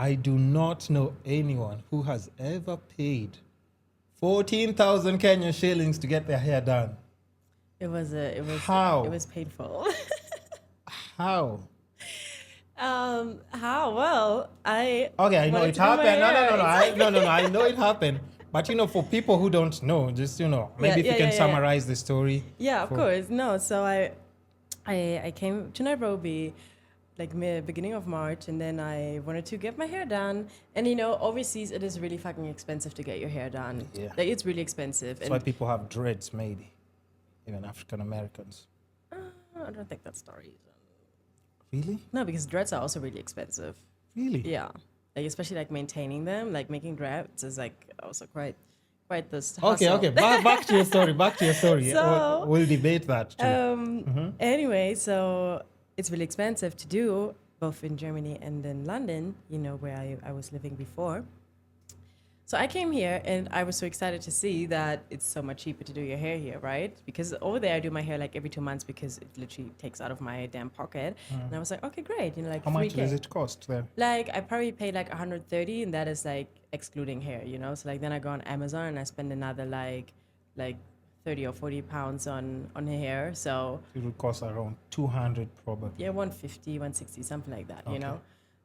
I do not know anyone who has ever paid 14,000 Kenyan shillings to get their hair done. How? It was painful. How? How? Well, I know it happened. No. I know it happened. But for people who don't know, just maybe if you can summarize the story. Yeah, of course. No, so I came to Nairobi like beginning of March, and then I wanted to get my hair done. And overseas it is really fucking expensive to get your hair done. Yeah. Like, it's really expensive. That's why people have dreads, maybe. Even African Americans. I don't think that's the reason. Really? No, because dreads are also really expensive. Really? Yeah. Like, especially like maintaining them, like making dreads is like also quite this hustle. Okay. Back to your story. So, we'll debate that too. Anyway, so it's really expensive to do, both in Germany and in London, where I was living before. So I came here and I was so excited to see that it's so much cheaper to do your hair here, right? Because over there I do my hair like every 2 months because it literally takes out of my damn pocket. And I was like, okay, great. Like how 3K. much does it cost there? Like, I probably paid like 130, and that is like excluding hair, So like then I go on Amazon and I spend another like 30 or 40 pounds on hair. So it would cost around 200 probably. Yeah, 150, 160, something like that,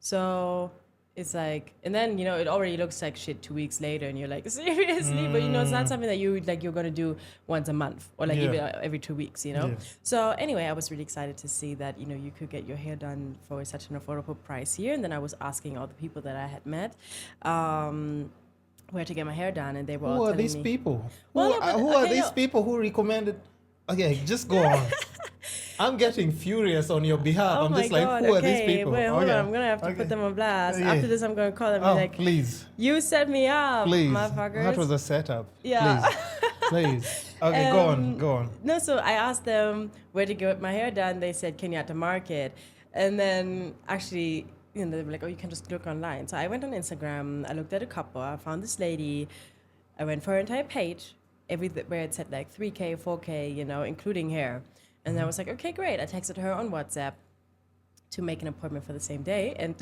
So it's like, and then, it already looks like shit 2 weeks later, and you're like, seriously? But, it's not something that you're going to do once a month or like even every 2 weeks, Yeah. So anyway, I was really excited to see that, you could get your hair done for such an affordable price here. And then I was asking all the people that I had met, where to get my hair done, and they were all telling me. Who are these people? Well, who are these people who recommended? Okay, just go on. I'm getting furious on your behalf. Oh I'm my just like, God, who are these people? Wait, hold on. I'm going to have to put them on blast. Yeah. After this, I'm going to call them and be like, please. You set me up, Please. motherfuckers. That was a setup. Yeah. Please. Okay, go on. No, so I asked them where to get my hair done. They said Kenyatta Market. And then actually, they were like, oh, you can just look online. So I went on Instagram. I looked at a couple. I found this lady. I went for her entire page, where it said like 3K, 4K, including hair. And I was like, okay, great. I texted her on WhatsApp to make an appointment for the same day. And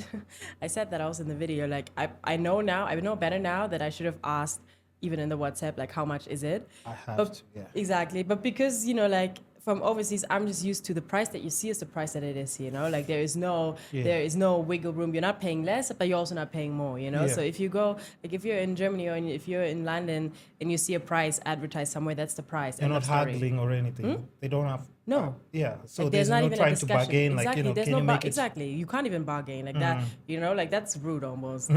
I said that I was in the video. Like, I know better now that I should have asked, even in the WhatsApp, like, how much is it? I have to, yeah. Exactly. But because, like, from overseas, I'm just used to the price that you see is the price that it is, Like, there is no wiggle room. You're not paying less, but you're also not paying more, Yeah. So if you go, like, if you're in Germany or if you're in London and you see a price advertised somewhere, that's the price. You're not haggling or anything. They don't have. No. Yeah. So like, there's not no even trying a to discussion. bargain. Exactly. Like, There's can no you make it? Exactly. You can't even bargain like that. Like, that's rude almost.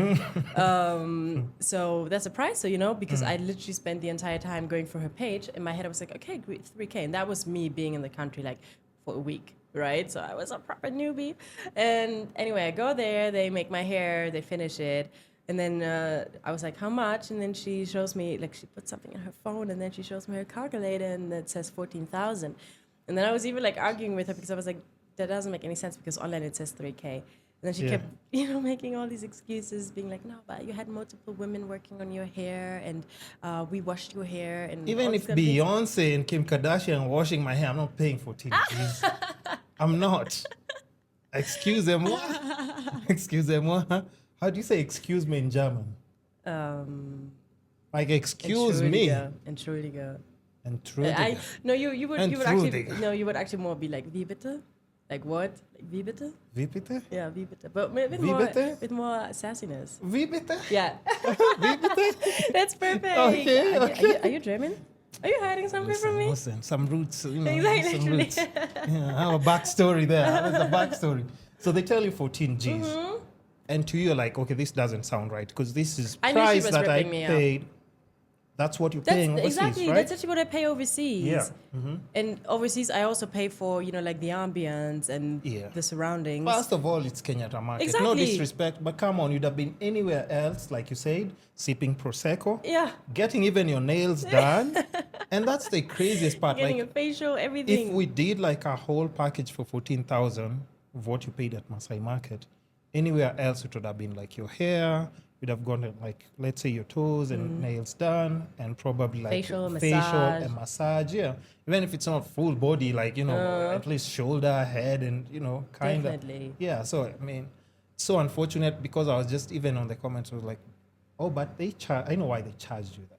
So that's a price. So, because I literally spent the entire time going for her page. In my head, I was like, okay, great, 3K. And that was me being in the country like for a week. Right. So I was a proper newbie. And anyway, I go there, they make my hair, they finish it. And then I was like, how much? And then she shows me, like, she put something in her phone, and then she shows me her calculator, and it says 14,000. And then I was even like arguing with her because I was like, that doesn't make any sense because online it says 3K. And then she kept, making all these excuses, being like, no, but you had multiple women working on your hair, and we washed your hair. And even if Beyonce and Kim Kardashian are washing my hair, I'm not paying 14 G's. I'm not. Excuse them. How do you say excuse me in German? Like excuse me. Entschuldige. Entschuldige. You would actually more be like, wie bitte? Like what? Like, wie bitte? Wie bitte? Yeah, wie bitte. But with more sassiness. Wie bitte? Yeah. Wie bitte? That's perfect. Okay. Are you German? Are you hiding something from me? Listen, some roots, Exactly. some roots. Yeah, I have a backstory there. There's a backstory. So they tell you 14 G's. Mm-hmm. And to you, you're like, okay, this doesn't sound right because this is price that I paid. That's what you're paying overseas, exactly, right? That's actually what I pay overseas. Yeah. Mm-hmm. And overseas, I also pay for, like the ambience and the surroundings. First of all, it's Kenyatta Market. Exactly. No disrespect, but come on, you'd have been anywhere else, like you said, sipping Prosecco. Yeah. Getting even your nails done. And that's the craziest part. Getting a facial, everything. If we did like a whole package for 14,000 of what you paid at Maasai Market, anywhere else it would have been like your hair, you'd have gone like, let's say your toes and nails done, and probably like facial and massage. Yeah, even if it's not full body, like at least shoulder, head, and kind of. Definitely. Yeah. So I mean, so unfortunate because I was just even on the comments, I was like, oh, but they charge. I know why they charged you that.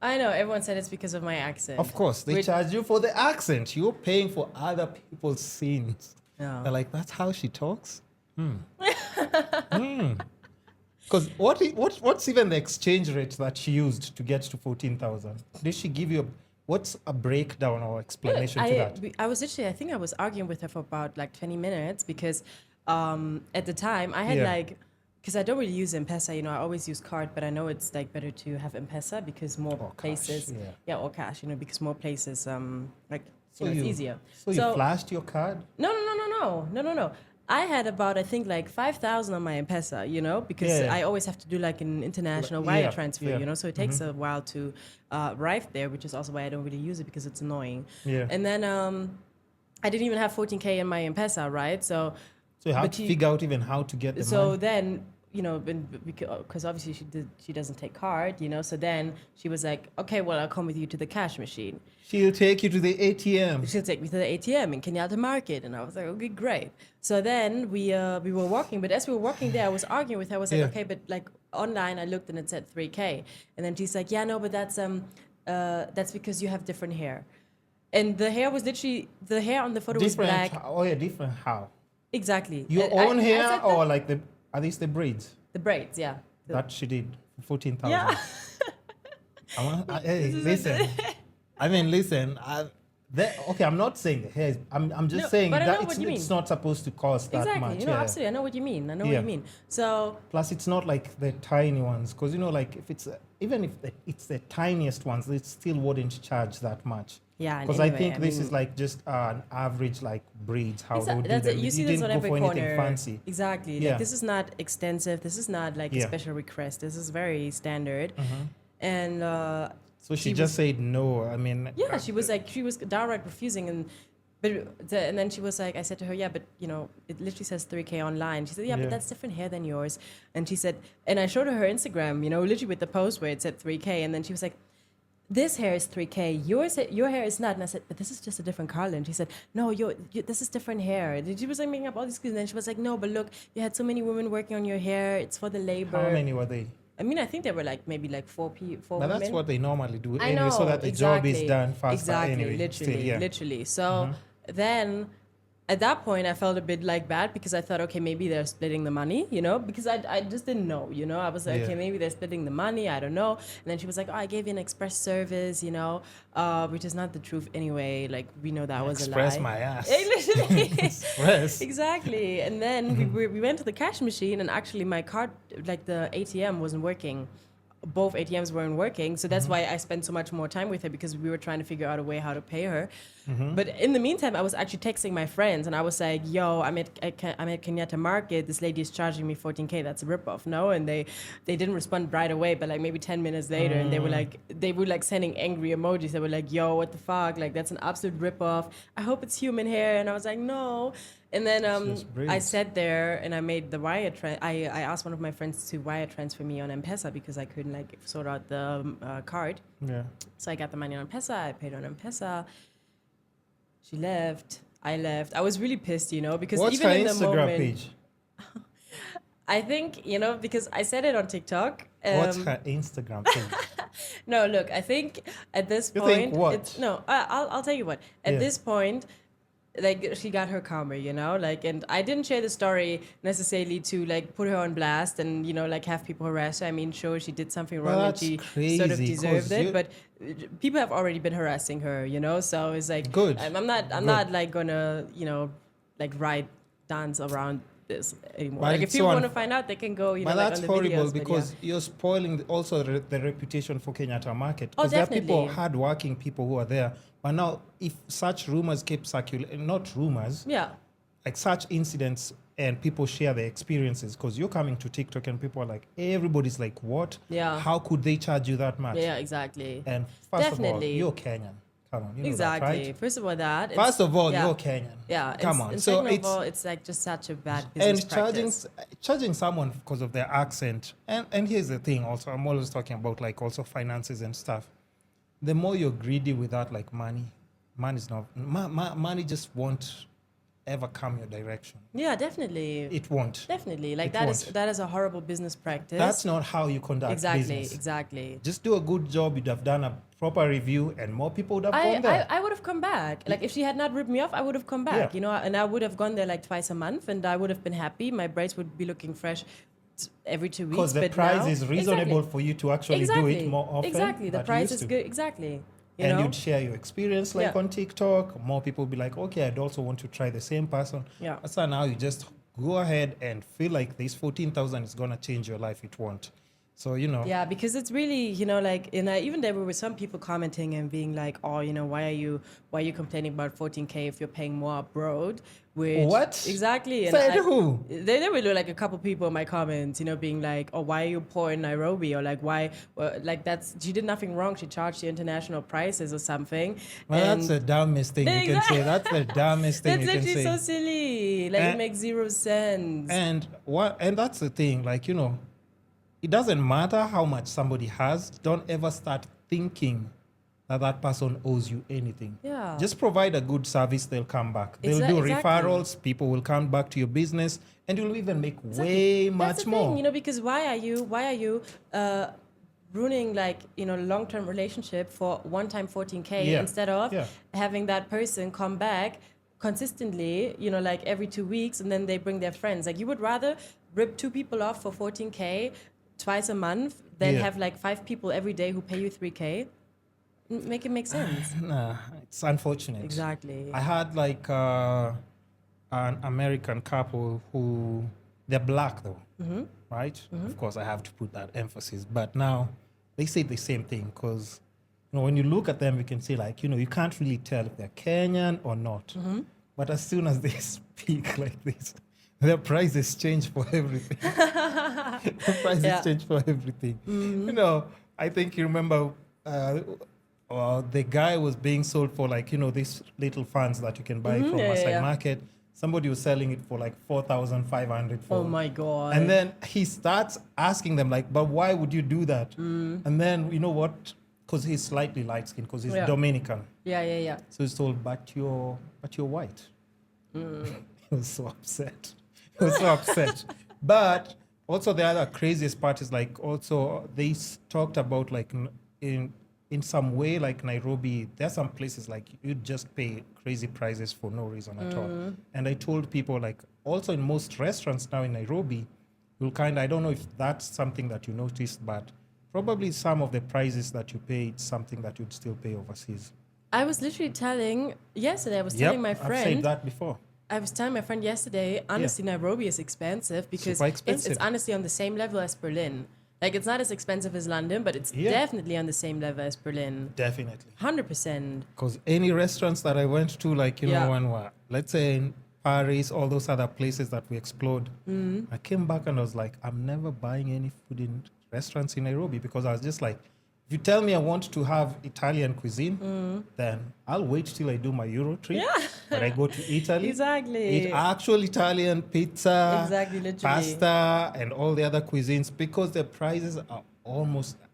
I know everyone said it's because of my accent. Of course, they charge you for the accent. You're paying for other people's sins. Yeah. They're like, that's how she talks? Because what's even the exchange rate that she used to get to 14,000? Did she give you what's a breakdown or explanation to that? I was literally, I think I was arguing with her for about like 20 minutes because at the time I had like, because I don't really use M-Pesa, you know, I always use card, but I know it's like better to have M-Pesa because more places, or cash, you know, because more places, like, so it's easier. So you flashed your card? No. I had about, I think, like 5,000 on my M-Pesa, you know, because I always have to do like an international wire transfer, you know, so it takes a while to arrive there, which is also why I don't really use it because it's annoying. Yeah. And then I didn't even have 14K in my M-Pesa, right? So you have to figure out even how to get the money. So then, you know, because obviously she doesn't take card, you know, so then she was like, okay, well, I'll come with you to the cash machine. She'll take you to the ATM. She'll take me to the ATM in Kenyatta Market. And I was like, okay, great. So then we were walking, but as we were walking there, I was arguing with her. I was like, okay, but like online, I looked and it said 3K. And then she's like, yeah, no, but that's because you have different hair. And the hair was literally, the hair on the photo was black. Oh yeah, different how? Exactly. Your own hair or like are these the braids? The braids, yeah. That she did for 14,000. Yeah. Hey, listen. I mean, listen. Okay, I'm not saying the hair. I'm just saying that it's not supposed to cost that much. Exactly. You know, absolutely. I know what you mean. What you mean. So. Plus, it's not like the tiny ones, because you know, like if it's even if it's the tiniest ones, it still wouldn't charge that much. Yeah, because I think this is like just an average like braids. How they would do them. You see this on every corner. Anything fancy. Exactly. Yeah. Like, this is not extensive. This is not like a special request. This is very standard. And so she just said no. I mean, she was downright refusing, and then she was like, I said to her, yeah, but you know, it literally says 3K online. She said, yeah, but that's different hair than yours. And she said, and I showed her Instagram, you know, literally with the post where it said 3K, and then she was like, this hair is 3K, your hair is not. And I said, but this is just a different color. And she said, no, this is different hair. And she was like making up all these excuses. And then she was like, no, but look, you had so many women working on your hair. It's for the labor. How many were they? I mean, I think there were like maybe like four women. That's what they normally do anyway, I know, so that the job is done faster. Exactly, anyway. literally. So then at that point, I felt a bit like bad because I thought, okay, maybe they're splitting the money, you know, because I just didn't know, you know. I was like, okay, maybe they're splitting the money. I don't know. And then she was like, oh, I gave you an express service, you know, which is not the truth anyway. Like, we know that was a lie. Express my ass. Literally. Express. Exactly. And then we went to the cash machine, and actually my card, like the ATM wasn't working. Both ATMs weren't working, so that's why I spent so much more time with her, because we were trying to figure out a way how to pay her. But in the meantime, I was actually texting my friends, and I was like, "Yo, I'm at Kenyatta Market. This lady is charging me 14K. That's a ripoff, no?" And they didn't respond right away, but like maybe 10 minutes later, and they were like sending angry emojis. They were like, "Yo, what the fuck? Like, that's an absolute ripoff. I hope it's human hair." And I was like, "No." And then I sat there and I made the wire I asked one of my friends to wire transfer me on M-Pesa because I couldn't like sort out the card. Yeah. So I got the money on M-Pesa. I paid on M-Pesa. She left. I left. I was really pissed, you know, because what's even her in the Instagram moment, page? I think, you know, because I said it on TikTok. What's her Instagram page? No, look, I think at this point, think what? I'll tell you what. At this point, like, she got her karma, you know, like, and I didn't share the story necessarily to like put her on blast and, you know, like have people harass her. I mean, sure, she did something wrong and she sort of deserved it, but people have already been harassing her, you know, so it's like, good. I'm not like gonna, you know, like dance around this anymore. But like, if people want to find out, they can go, you know, like, that's on the horrible videos, because you're spoiling also the reputation for Kenyatta Market. Oh, because there are definitely. people, hardworking people who are there. But now, if such rumors keep circulating, not rumors, like such incidents, and people share their experiences, because you're coming to TikTok and people are like, everybody's like, what? Yeah. How could they charge you that much? Yeah, exactly. And first of all, you're Kenyan. Come on, you know exactly. that, right? First of all, that. First of all, you're Kenyan. Yeah. Come on. And so second of all, it's like just such a bad business practice. And charging someone because of their accent. And here's the thing also, I'm always talking about like also finances and stuff. The more you're greedy with that, like money is not, money just won't ever come your direction. Yeah, definitely. It won't. Definitely. Like It that is a horrible business practice. That's not how you conduct business. Exactly. Just do a good job. You'd have done a proper review, and more people would have gone there. I would have come back. Like if she had not ripped me off, I would have come back. Yeah. And I would have gone there like twice a month, and I would have been happy. My braids would be looking fresh every 2 weeks. Because the price is reasonable for you to actually do it more often. Exactly. The price is good. Exactly. And you'd share your experience on TikTok. More people would be like, okay, I'd also want to try the same person. Yeah. So now you just go ahead and feel like this 14,000 is going to change your life. It won't. So, Yeah, because it's really, even there were some people commenting and being like, oh, why are you complaining about 14K if you're paying more abroad? What? Exactly. And Said who? There were like a couple people in my comments, being like, oh, why are you poor in Nairobi? Or like, why, she did nothing wrong. She charged the international prices or something. Well, that's the dumbest thing you can say. That's the dumbest thing you can say. That's literally so silly. Like, it makes zero sense. And that's the thing, it doesn't matter how much somebody has. Don't ever start thinking that person owes you anything. Yeah. Just provide a good service, they'll come back. They'll do referrals, people will come back to your business, and you'll even make way much more. Thing, because why are you ruining long-term relationship for one-time 14K instead of having that person come back consistently, every 2 weeks, and then they bring their friends. Like, you would rather rip 2 people off for 14K twice a month than have 5 people every day who pay you 3K. Make it make sense. Nah, it's unfortunate. Exactly. I had an American couple who, they're black though, right? Of course, I have to put that emphasis. But now they say the same thing because when you look at them, you can say you can't really tell if they're Kenyan or not. But as soon as they speak like this, their prices change for everything. The prices change for everything. I think you remember the guy was being sold for these little fans that you can buy from Maasai Market. Somebody was selling it for 4,500. Oh my God. And then he starts asking them but why would you do that? And then you know what? Because he's slightly light skinned because he's Dominican. Yeah. So he's told, but you're white. He was so upset. He was so upset. But also the other craziest part is also they talked about in some way Nairobi, there are some places you just pay crazy prices for no reason at all. And I told people also in most restaurants now in Nairobi, you'll I don't know if that's something that you noticed, but probably some of the prices that you pay, it's something that you'd still pay overseas. I was literally telling my friend. I've said that before. I was telling my friend yesterday, honestly, Nairobi is expensive because it's honestly on the same level as Berlin. It's not as expensive as London, but it's definitely on the same level as Berlin. Definitely. 100%. Because any restaurants that I went to, when let's say in Paris, all those other places that we explored, I came back and I was like, I'm never buying any food in restaurants in Nairobi because I was just if you tell me I want to have Italian cuisine, then I'll wait till I do my Euro trip. When I go to Italy. Exactly. Eat actual Italian pizza, literally. pasta, and all the other cuisines because the prices are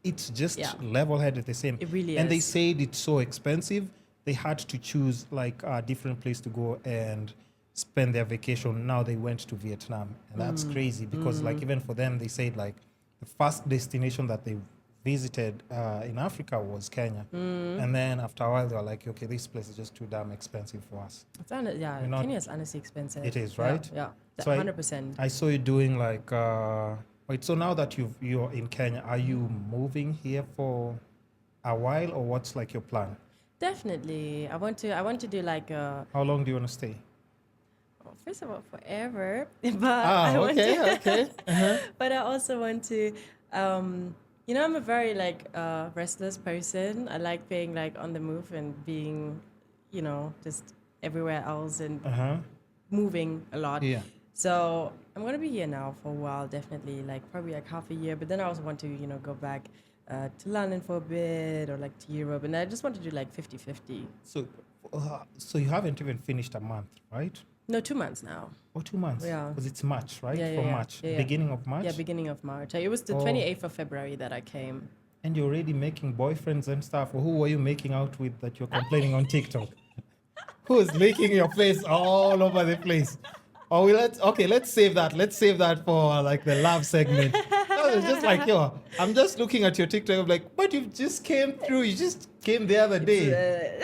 it's just level-headed the same. It really and is. they said it's so expensive, they had to choose a different place to go and spend their vacation. Now they went to Vietnam. And that's crazy because even for them, they said the first destination that they visited in Africa was Kenya. And then after a while, they were like, okay, this place is just too damn expensive for us. Kenya is honestly expensive. It is, right? Yeah, so 100%. I saw you doing wait, so now that you're in Kenya, are you moving here for a while or what's your plan? Definitely. I want to do How long do you want to stay? First of all, forever. But okay. But I also want to I'm a very restless person. I like being on the move and being, just everywhere else and moving a lot. Yeah. So I'm gonna be here now for a while, definitely, probably half a year. But then I also want to, go back to London for a bit or to Europe, and I just want to do 50-50. So you haven't even finished a month, right? No, 2 months now. Oh, 2 months. Yeah. Because it's March, right? Yeah, From March. Yeah. Beginning of March? Yeah, beginning of March. It was the 28th of February that I came. And you're already making boyfriends and stuff. Or who were you making out with that you're complaining on TikTok? who's licking your face all over the place. Or let's save that. Let's save that for like the love segment. No, it's just like, yo, I'm just looking at your TikTok. I'm like, but you just came through. You just came the other day.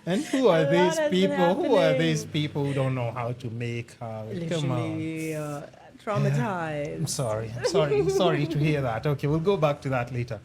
And who are these people? Who are these people who don't know how to make her? Come on. Traumatized. I'm sorry to hear that. Okay, we'll go back to that later.